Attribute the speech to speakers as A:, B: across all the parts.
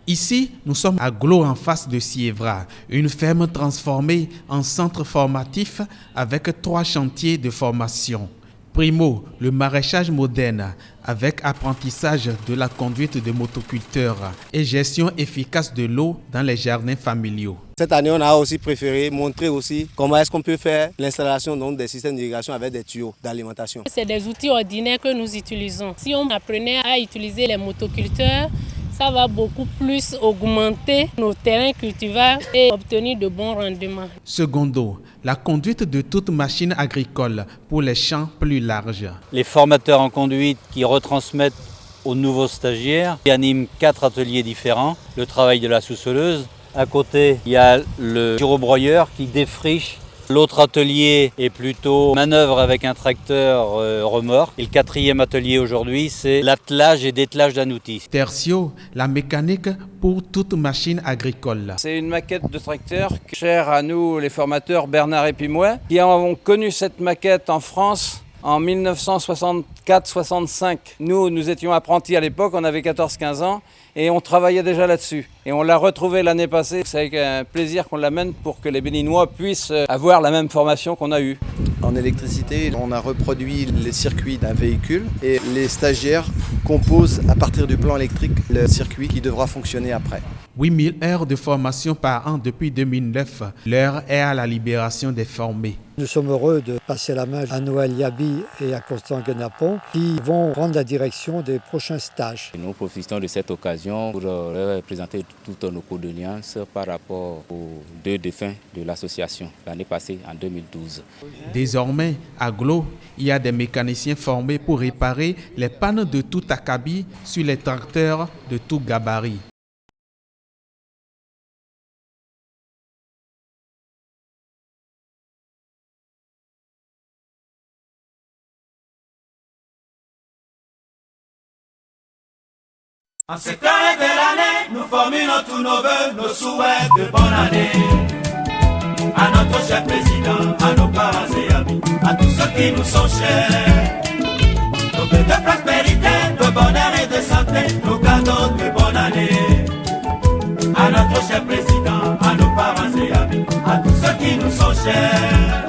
A: Ici, nous sommes à Glo en face de Sievra, une ferme transformée en centre formatif avec 3 chantiers de formation. Primo, le maraîchage moderne avec apprentissage de la conduite de motoculteurs et gestion efficace de l'eau dans les jardins familiaux.
B: Cette année, on a aussi préféré montrer aussi comment est-ce qu'on peut faire l'installation des systèmes d'irrigation avec des tuyaux d'alimentation.
C: C'est des outils ordinaires que nous utilisons. Si on apprenait à utiliser les motoculteurs, ça va beaucoup plus augmenter nos terrains cultivables et obtenir de bons rendements.
A: Secondo, la conduite de toute machine agricole pour les champs plus larges.
D: Les formateurs en conduite qui retransmettent aux nouveaux stagiaires, qui animent 4 ateliers différents, le travail de la sous-soleuse. À côté, il y a le gyrobroyeur qui défriche. L'autre atelier est plutôt manœuvre avec un tracteur remorque. Et le 4e atelier aujourd'hui, c'est l'attelage et dételage d'un outil.
A: Tertio, la mécanique pour toute machine agricole.
E: C'est une maquette de tracteur chère à nous, les formateurs Bernard et puis moi, qui avons connu cette maquette en France en 1964-65. Nous étions apprentis à l'époque, on avait 14-15 ans et on travaillait déjà là-dessus. Et on l'a retrouvée l'année passée. C'est avec un plaisir qu'on l'amène pour que les Béninois puissent avoir la même formation qu'on a eue.
F: En électricité, on a reproduit les circuits d'un véhicule et les stagiaires composent à partir du plan électrique le circuit qui devra fonctionner après.
A: 8000 heures de formation par an depuis 2009. L'heure est à la libération des formés.
G: Nous sommes heureux de passer la main à Noël Yabi et à Constant Guenapon qui vont prendre la direction des prochains stages.
H: Nous profitons de cette occasion pour leur présenter toutes nos condoléances par rapport aux 2 défunts de l'association l'année passée en 2012.
A: Désormais, à Glo, il y a des mécaniciens formés pour réparer les pannes de tout acabit sur les tracteurs de tout gabarit.
I: En cette année de l'année, nous formulons tous nos vœux, nos souhaits de bonne année. À notre cher président, à nos parents et amis, à tous ceux qui nous sont chers. Nos vœux de prospérité, de bonheur et de santé, nos cadeaux de bonne année. À notre cher président, à nos parents et amis, à tous ceux qui nous sont chers.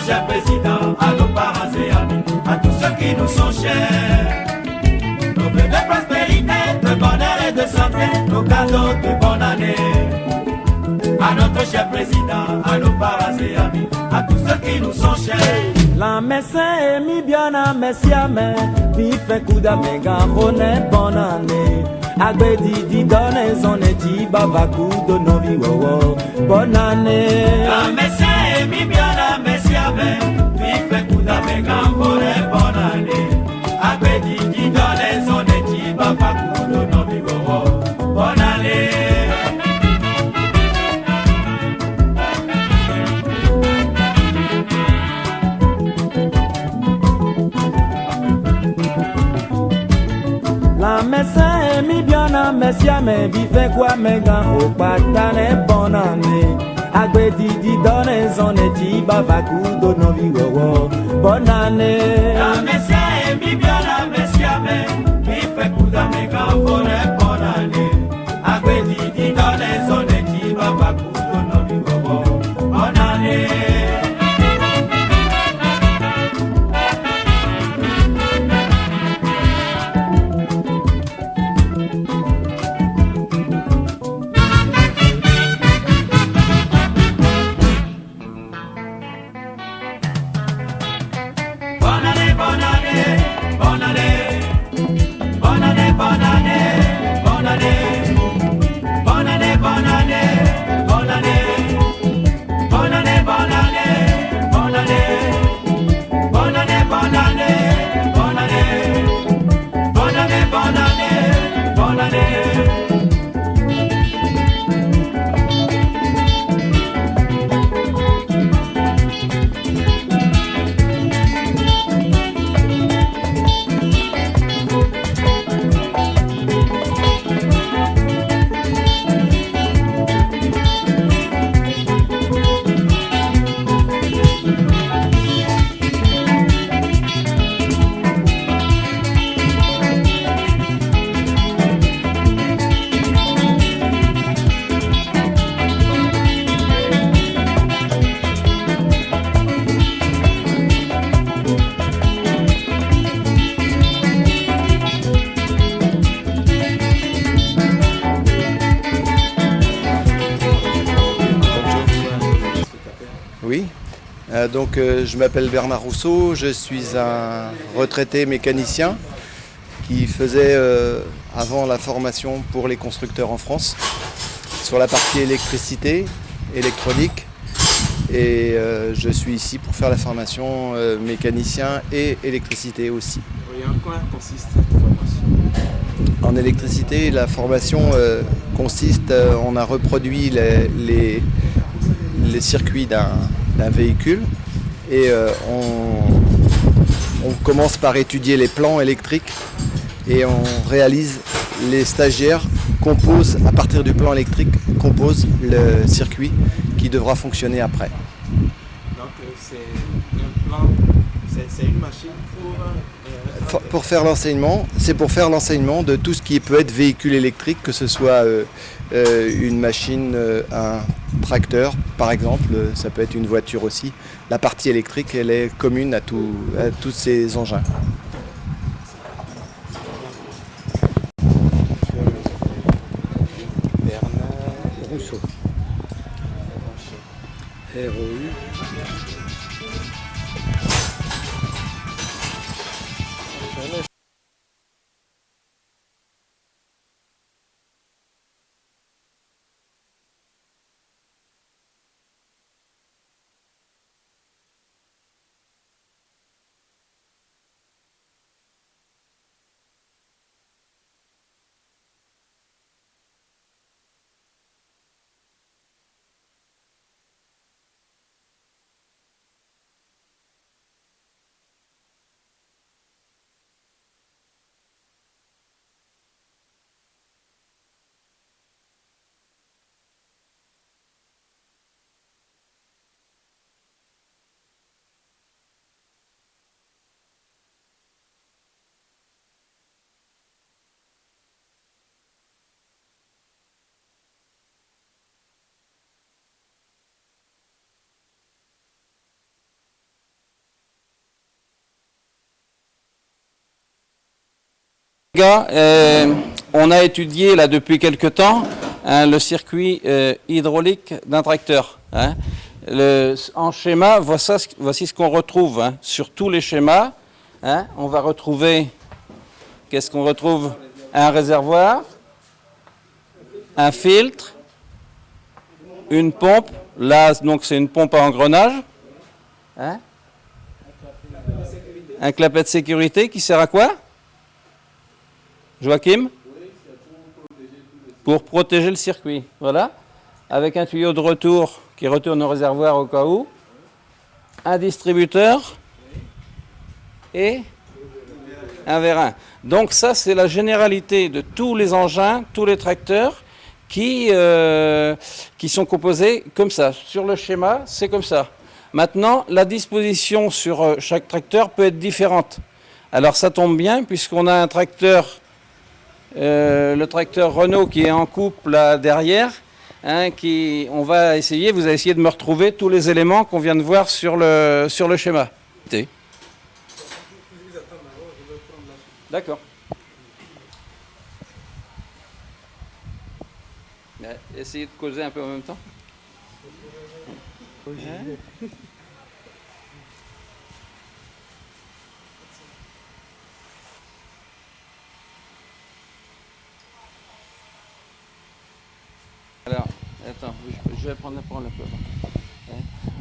I: Cher président, à nos parents et amis, à tous ceux qui nous sont chers. Nos vœux de prospérité, de bonheur et de santé, nos cadeaux de bonne année. À notre cher président, à nos parents et amis, à tous ceux qui nous sont chers.
J: La messe mi bien à messiame, vive kuda mega bonne bonne année. Agbe di donne zone di babaku do novi wowo bonne année.
I: La messe mi bien à messiame, vive kuda mega bonne année. Agbe di donne zone di babaku do novi wowo bonne année.
J: La messe mi bien à messiame, vive quoi mega au patane bonne année. Agbe di donne zone di babaku do novi wowo bonne année.
I: La messe mi bien à messiame, vive kuda mega bonne année. Agbe di donne zone di babaku do novi wowo bonne année. Bonne année, bonne année, bonne année.
F: Je m'appelle Bernard Rousseau, je suis un retraité mécanicien qui faisait avant la formation pour les constructeurs en France sur la partie électricité, électronique. Et je suis ici pour faire la formation mécanicien et électricité aussi.
A: Et en quoi consiste cette formation?
F: En électricité, la formation consiste, on a reproduit les circuits d'un véhicule et on commence par étudier les plans électriques et on réalise, les stagiaires composent, à partir du plan électrique, composent le circuit qui devra fonctionner après.
A: Donc c'est un plan, c'est une machine
F: pour faire l'enseignement, c'est pour faire l'enseignement de tout ce qui peut être véhicule électrique, que ce soit une machine, un tracteur par exemple, ça peut être une voiture aussi. La partie électrique, elle est commune à tous ces engins.
G: Bernard Rousseau. ROU.
E: On a étudié là depuis quelque temps le circuit hydraulique d'un tracteur. En schéma, voici ce qu'on retrouve sur tous les schémas. On va retrouver, qu'est-ce qu'on retrouve? Un réservoir, un filtre, une pompe. Là, donc c'est une pompe à engrenage. Un clapet de sécurité qui sert à quoi? Joachim? Pour protéger le circuit, voilà. Avec un tuyau de retour qui retourne au réservoir au cas où. Un distributeur et un vérin. Donc ça, c'est la généralité de tous les engins, tous les tracteurs qui sont composés comme ça. Sur le schéma, c'est comme ça. Maintenant, la disposition sur chaque tracteur peut être différente. Alors ça tombe bien puisqu'on a un tracteur... le tracteur Renault qui est en couple là derrière, on va essayer, vous allez essayer de me retrouver tous les éléments qu'on vient de voir sur le schéma. D'accord. Essayez de causer un peu en même temps. Alors, attends, je vais prendre la parole un peu.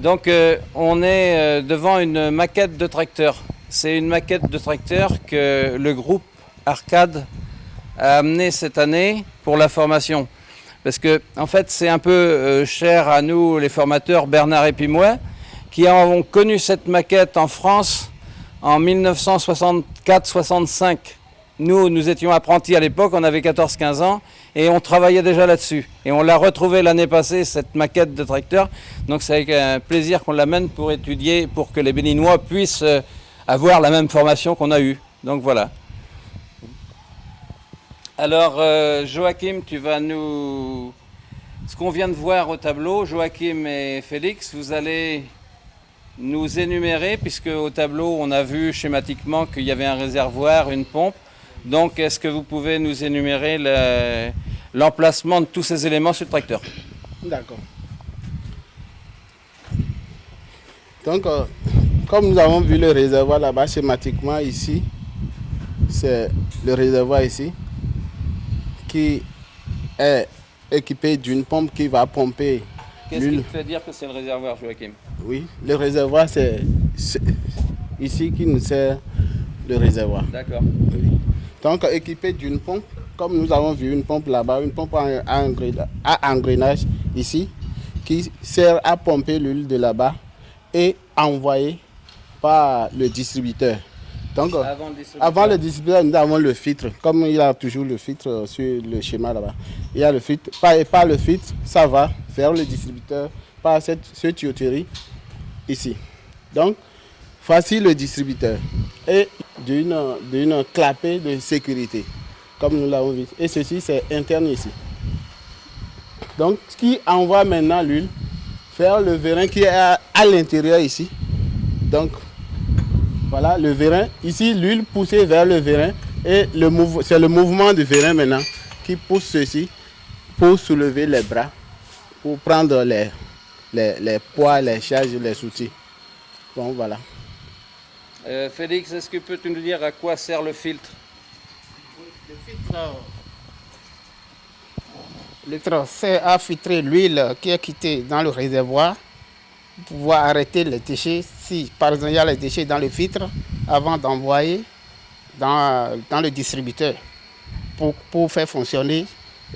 E: Donc, on est devant une maquette de tracteur. C'est une maquette de tracteur que le groupe Arcade a amené cette année pour la formation. Parce que, en fait, c'est un peu cher à nous, les formateurs, Bernard et puis moi, qui avons connu cette maquette en France en 1964-65. Nous étions apprentis à l'époque, on avait 14-15 ans, et on travaillait déjà là-dessus. Et on l'a retrouvée l'année passée, cette maquette de tracteur. Donc c'est avec un plaisir qu'on l'amène pour étudier, pour que les Béninois puissent avoir la même formation qu'on a eue. Donc voilà. Alors Joachim, tu vas nous... Ce qu'on vient de voir au tableau, Joachim et Félix, vous allez nous énumérer, puisque au tableau on a vu schématiquement qu'il y avait un réservoir, une pompe. Donc, est-ce que vous pouvez nous énumérer l'emplacement de tous ces éléments sur le tracteur?
K: D'accord. Donc, comme nous avons vu le réservoir là-bas, schématiquement ici, c'est le réservoir ici, qui est équipé d'une pompe qui va pomper
E: Qu'est-ce qui
K: l'huile.
E: te fait dire que c'est le réservoir, Joachim?
K: Oui, le réservoir, c'est ici qui nous sert le réservoir.
E: D'accord.
K: Oui. Donc, équipé d'une pompe, comme nous avons vu une pompe là-bas, une pompe à engrenage ici, qui sert à pomper l'huile de là-bas et envoyer par le distributeur. Donc, avant le distributeur, nous avons le filtre. Comme il y a toujours le filtre sur le schéma là-bas. Il y a le filtre. Par le filtre, ça va vers le distributeur par cette tuyauterie ici. Donc, voici le distributeur. Et d'une clapet de sécurité, comme nous l'avons vu. Et ceci, c'est interne ici. Donc, ce qui envoie maintenant l'huile vers le vérin qui est à l'intérieur ici. Donc, voilà le vérin. Ici, l'huile poussée vers le vérin. Et c'est le mouvement du vérin maintenant qui pousse ceci pour soulever les bras, pour prendre les poids, les charges, les outils. Bon, voilà.
E: Félix, est-ce que peux-tu nous dire à quoi sert le filtre?
L: Le filtre sert à filtrer l'huile qui est quittée dans le réservoir pour pouvoir arrêter les déchets. Si par exemple il y a les déchets dans le filtre, avant d'envoyer dans le distributeur pour faire fonctionner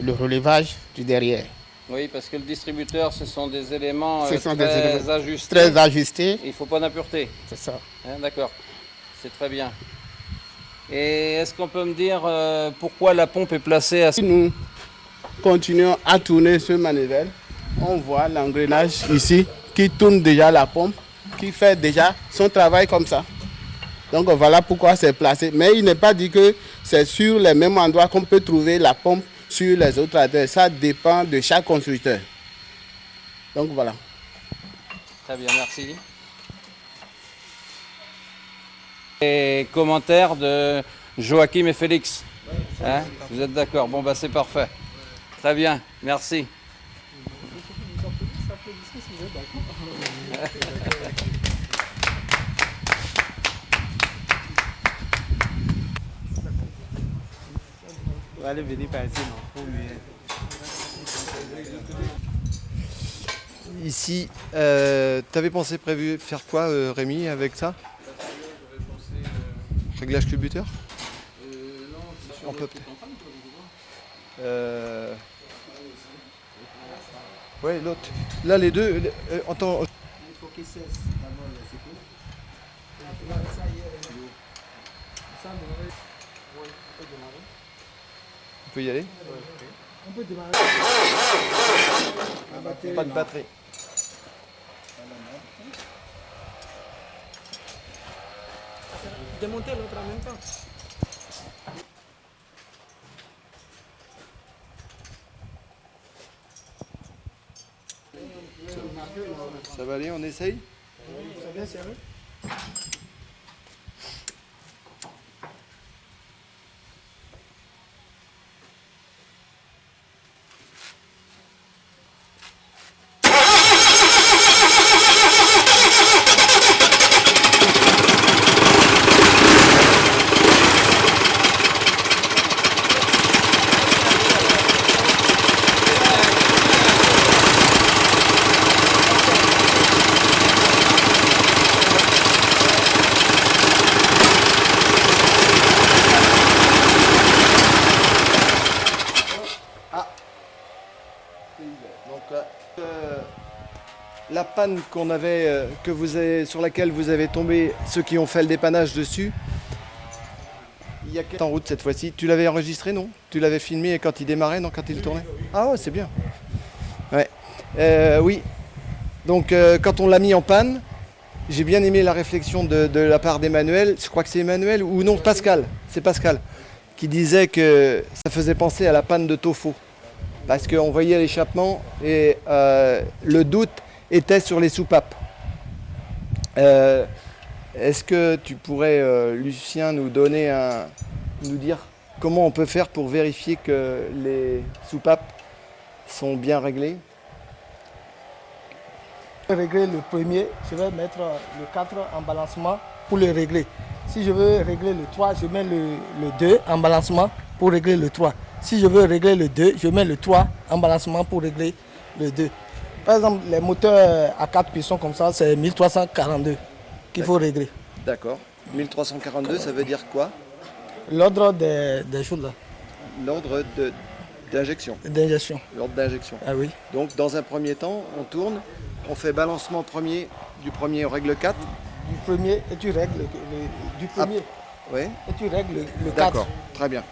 L: le relevage du derrière.
E: Oui, parce que le distributeur, ce sont des éléments
L: ajustés. Très ajustés.
E: Il ne faut pas d'impureté.
L: C'est ça.
E: Hein, d'accord, c'est très bien. Et est-ce qu'on peut me dire pourquoi la pompe est placée à...
K: Si nous continuons à tourner ce manivelle, on voit l'engrenage ici qui tourne déjà la pompe, qui fait déjà son travail comme ça. Donc voilà pourquoi c'est placé. Mais il n'est pas dit que c'est sur les mêmes endroits qu'on peut trouver la pompe sur les autres adresses. Ça dépend de chaque constructeur. Donc voilà.
E: Très bien, merci. Et commentaires de Joachim et Félix. Hein? Vous êtes d'accord? Bon, bah c'est parfait. Très bien, merci.
M: Allez, venez par ici, non?
F: Ici, tu avais prévu faire quoi, Rémi, avec ça? Réglage culbuteur?
M: Non,
F: on peut peut-être. Ouais, l'autre. Là, les deux. Entends.
M: Il faut qu'il cesse d'abord le secours. Ça y est. Ça, on peut démarrer.
F: On peut y aller?
M: On peut démarrer.
F: Pas de batterie.
M: Démonter l'autre en même temps.
F: Ça va aller, on essaye?
M: C'est bien serré.
F: La panne qu'on avait, sur laquelle vous avez tombé, ceux qui ont fait le dépannage dessus, il y a en route cette fois-ci. Tu l'avais enregistré, non? Tu l'avais filmé quand il démarrait, non? Quand il tournait? Ah ouais, c'est bien. Ouais. Oui. Donc quand on l'a mis en panne, j'ai bien aimé la réflexion de la part d'Emmanuel. Je crois que c'est Emmanuel ou non, Pascal. C'est Pascal qui disait que ça faisait penser à la panne de Tofo. Parce qu'on voyait l'échappement et le doute était sur les soupapes. Est-ce que tu pourrais, Lucien, nous dire comment on peut faire pour vérifier que les soupapes sont bien réglées?
M: Pour régler le premier, je vais mettre le 4 en balancement pour le régler. Si je veux régler le 3, je mets le 2 en balancement pour régler le 3. Si je veux régler le 2, je mets le 3 en balancement pour régler le 2. Par exemple, les moteurs à 4 pistons comme ça, c'est 1342 qu'il faut régler.
F: D'accord. 1342, ça veut dire quoi?
M: L'ordre des choses là.
F: L'ordre d'injection.
M: D'injection.
F: L'ordre d'injection.
M: Ah oui.
F: Donc dans un premier temps, on tourne, on fait balancement premier, du premier on règle 4.
M: Du premier et tu règles du premier.
F: Oui.
M: Et tu règles le 4.
F: D'accord, très bien.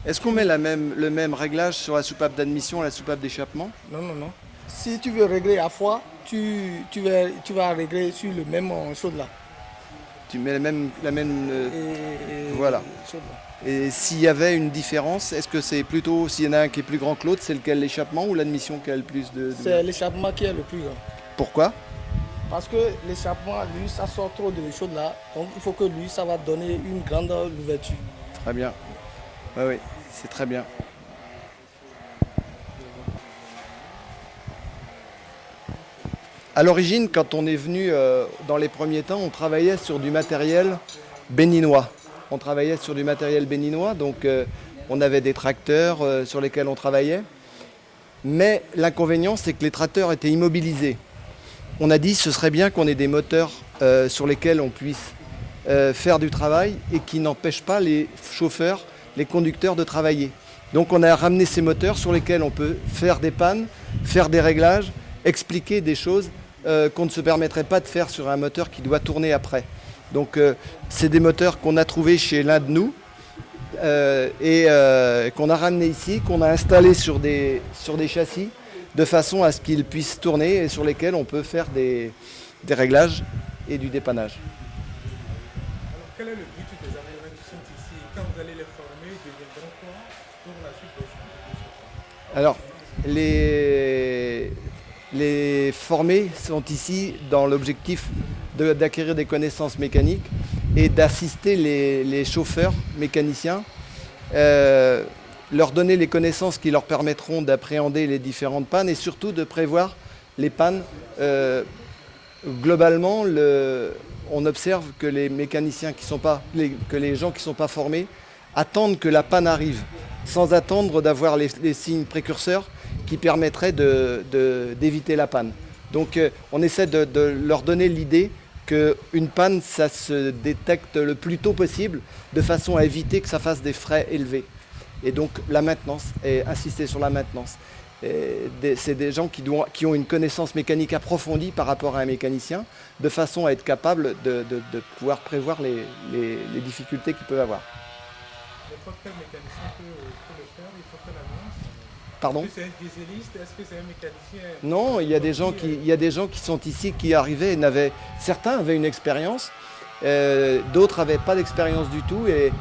F: Est-ce qu'on met le même réglage sur la soupape d'admission et la soupape d'échappement?
M: Non, non, non. Si tu veux régler à fois, tu vas régler sur le même chose là.
F: Tu mets la même voilà. Et s'il y avait une différence, est-ce que c'est plutôt, s'il y en a un qui est plus grand que l'autre, c'est lequel, l'échappement ou l'admission qui a le plus de...
M: C'est l'échappement qui est le plus grand.
F: Pourquoi?
M: Parce que l'échappement, lui, ça sort trop de choses là. Donc il faut que lui, ça va donner une grande ouverture.
F: Très bien. Oui, oui, c'est très bien. À l'origine, quand on est venu dans les premiers temps, on travaillait sur du matériel béninois. On travaillait sur du matériel béninois, donc on avait des tracteurs sur lesquels on travaillait. Mais l'inconvénient, c'est que les tracteurs étaient immobilisés. On a dit ce serait bien qu'on ait des moteurs sur lesquels on puisse faire du travail et qui n'empêchent pas les chauffeurs, les conducteurs de travailler. Donc on a ramené ces moteurs sur lesquels on peut faire des pannes, faire des réglages, expliquer des choses qu'on ne se permettrait pas de faire sur un moteur qui doit tourner après. Donc c'est des moteurs qu'on a trouvés chez l'un de nous et qu'on a ramenés ici, qu'on a installés sur des châssis de façon à ce qu'ils puissent tourner et sur lesquels on peut faire des réglages et du dépannage.
N: Alors quel est le but des Amérindiens qui sont ici? Quand vous allez les former, ils deviendront quoi pour la suite des choses?
F: Alors les formés sont ici dans l'objectif d'acquérir des connaissances mécaniques et d'assister les chauffeurs mécaniciens, leur donner les connaissances qui leur permettront d'appréhender les différentes pannes et surtout de prévoir les pannes. Globalement, on observe que les mécaniciens que les gens qui ne sont pas formés attendent que la panne arrive, sans attendre d'avoir les signes précurseurs qui permettraient d'éviter la panne. Donc on essaie de leur donner l'idée qu'une panne, ça se détecte le plus tôt possible, de façon à éviter que ça fasse des frais élevés. Et donc la maintenance, et insister sur la maintenance. C'est des gens qui ont une connaissance mécanique approfondie par rapport à un mécanicien, de façon à être capable de pouvoir prévoir les difficultés qu'ils peuvent avoir.
N: N'importe quel mécanicien peut le faire, il faut faire l'annonce.
F: Pardon?
N: Est-ce que c'est un dieseliste? Est-ce que c'est un mécanicien?
F: Non, il y a des gens qui sont ici, qui arrivaient, certains avaient une expérience, d'autres n'avaient pas d'expérience du tout et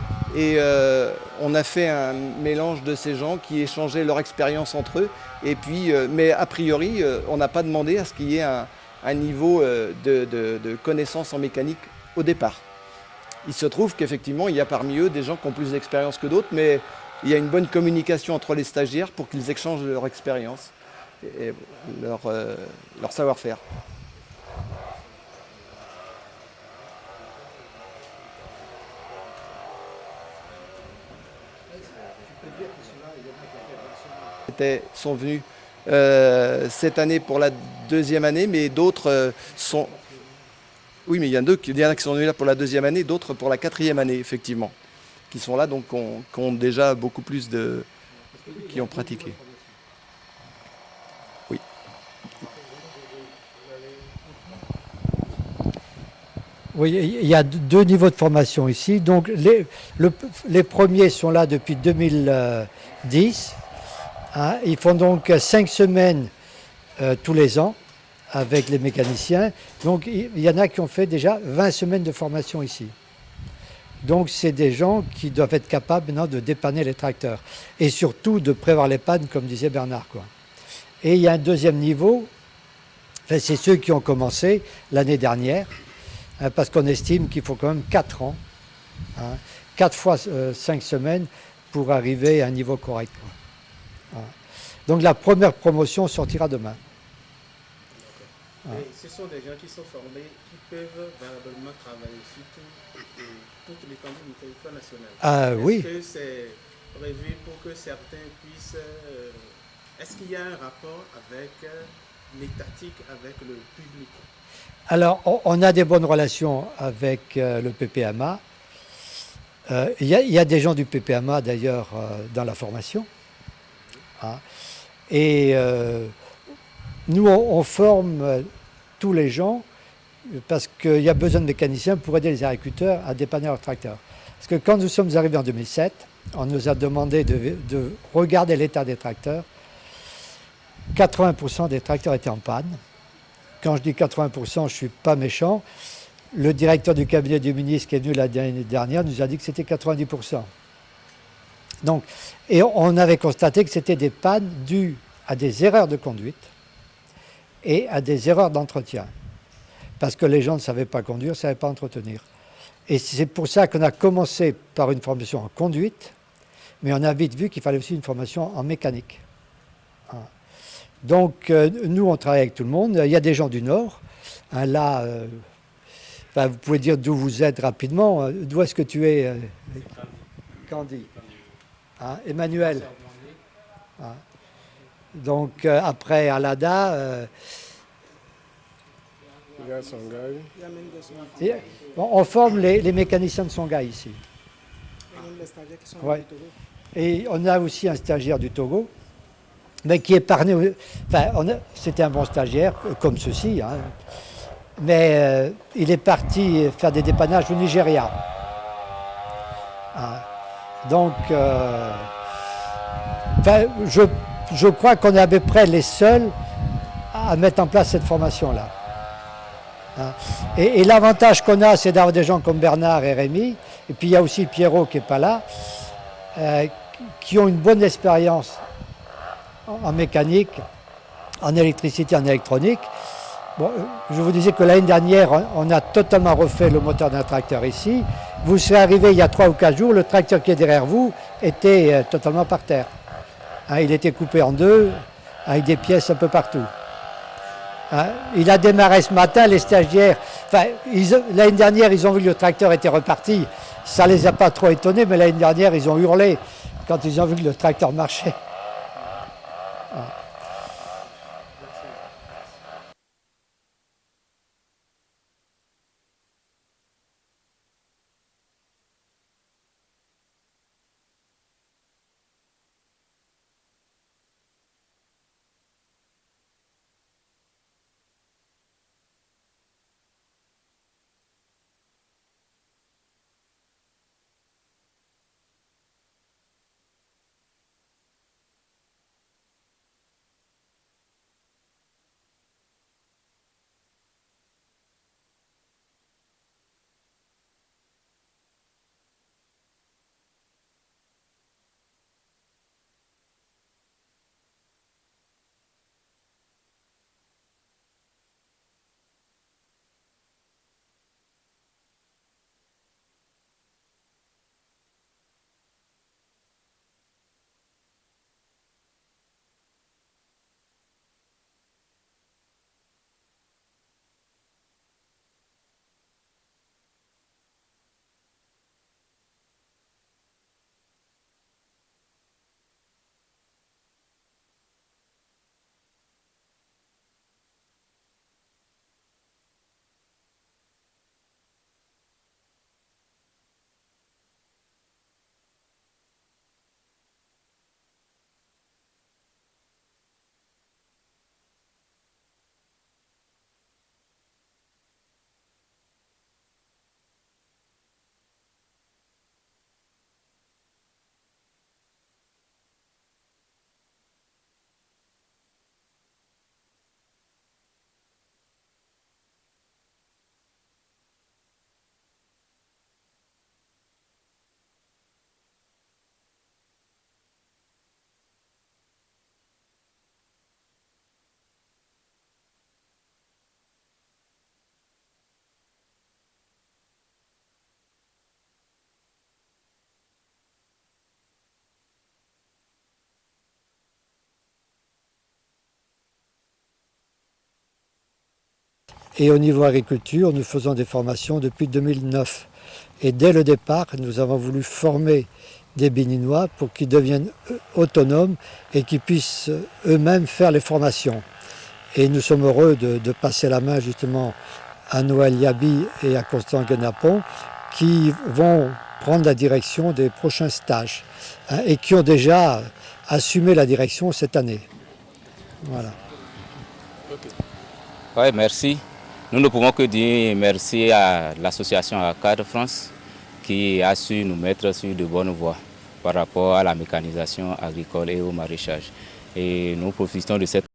F: on a fait un mélange de ces gens qui échangeaient leur expérience entre eux. Et puis, mais a priori, on n'a pas demandé à ce qu'il y ait un niveau de connaissance en mécanique au départ. Il se trouve qu'effectivement, il y a parmi eux des gens qui ont plus d'expérience que d'autres, mais il y a une bonne communication entre les stagiaires pour qu'ils échangent leur expérience et leur savoir-faire. Sont venus cette année pour la deuxième année, mais d'autres sont... Oui, mais il y en a qui sont venus là pour la deuxième année, d'autres pour la quatrième année, effectivement, qui sont là, donc qui ont déjà beaucoup plus qui ont pratiqué. Oui.
G: Oui, il y a deux niveaux de formation ici. Donc les premiers sont là depuis 2010. Hein, ils font donc 5 semaines tous les ans avec les mécaniciens. Donc il y en a qui ont fait déjà 20 semaines de formation ici. Donc c'est des gens qui doivent être capables maintenant de dépanner les tracteurs et surtout de prévoir les pannes, comme disait Bernard, quoi. Et il y a un deuxième niveau, enfin, c'est ceux qui ont commencé l'année dernière, hein, parce qu'on estime qu'il faut quand même 4 ans, hein, 4 fois 5 semaines pour arriver à un niveau correct, quoi. Donc la première promotion sortira demain.
N: Et ce sont des gens qui sont formés, qui peuvent valablement travailler sur toute l'étendue du territoire national.
G: Oui.
N: Est-ce que c'est prévu pour que certains puissent... est-ce qu'il y a un rapport avec l'étatique, avec le public?
G: Alors, on a des bonnes relations avec le PPMA. Il y a des gens du PPMA d'ailleurs dans la formation. Hein. Et nous, on forme tous les gens parce qu'il y a besoin de mécaniciens pour aider les agriculteurs à dépanner leurs tracteurs. Parce que quand nous sommes arrivés en 2007, on nous a demandé de regarder l'état des tracteurs. 80% des tracteurs étaient en panne. Quand je dis 80%, je ne suis pas méchant. Le directeur du cabinet du ministre qui est venu l'année dernière nous a dit que c'était 90%. Donc, et on avait constaté que c'était des pannes dues à des erreurs de conduite et à des erreurs d'entretien. Parce que les gens ne savaient pas conduire, ne savaient pas entretenir. Et c'est pour ça qu'on a commencé par une formation en conduite, mais on a vite vu qu'il fallait aussi une formation en mécanique. Donc, nous, on travaille avec tout le monde. Il y a des gens du Nord. Là, vous pouvez dire d'où vous êtes rapidement. D'où est-ce que tu es Candy. Emmanuel. Donc, après Alada... on forme les mécaniciens de Songhai ici. Ouais. Et on a aussi un stagiaire du Togo, mais qui est parvenu. C'était un bon stagiaire, comme ceci, hein, mais il est parti faire des dépannages au Nigeria. Donc, je crois qu'on est à peu près les seuls à mettre en place cette formation-là. Et l'avantage qu'on a, c'est d'avoir des gens comme Bernard et Rémi, et puis il y a aussi Pierrot qui n'est pas là, qui ont une bonne expérience en mécanique, en électricité, en électronique. Bon, je vous disais que l'année dernière, on a totalement refait le moteur d'un tracteur ici. Vous serez arrivé il y a 3 ou 4 jours, le tracteur qui est derrière vous était totalement par terre. Il était coupé en deux, avec des pièces un peu partout. Il a démarré ce matin, les stagiaires. L'année dernière, ils ont vu que le tracteur était reparti. Ça ne les a pas trop étonnés, mais l'année dernière, ils ont hurlé quand ils ont vu que le tracteur marchait. Et au niveau agriculture, nous faisons des formations depuis 2009. Et dès le départ, nous avons voulu former des Béninois pour qu'ils deviennent autonomes et qu'ils puissent eux-mêmes faire les formations. Et nous sommes heureux de passer la main justement à Noël Yabi et à Constant Guenapon qui vont prendre la direction des prochains stages et qui ont déjà assumé la direction cette année. Voilà.
H: Oui, merci. Nous ne pouvons que dire merci à l'association ACAD France qui a su nous mettre sur de bonnes voies par rapport à la mécanisation agricole et au maraîchage. Et nous profitons de cette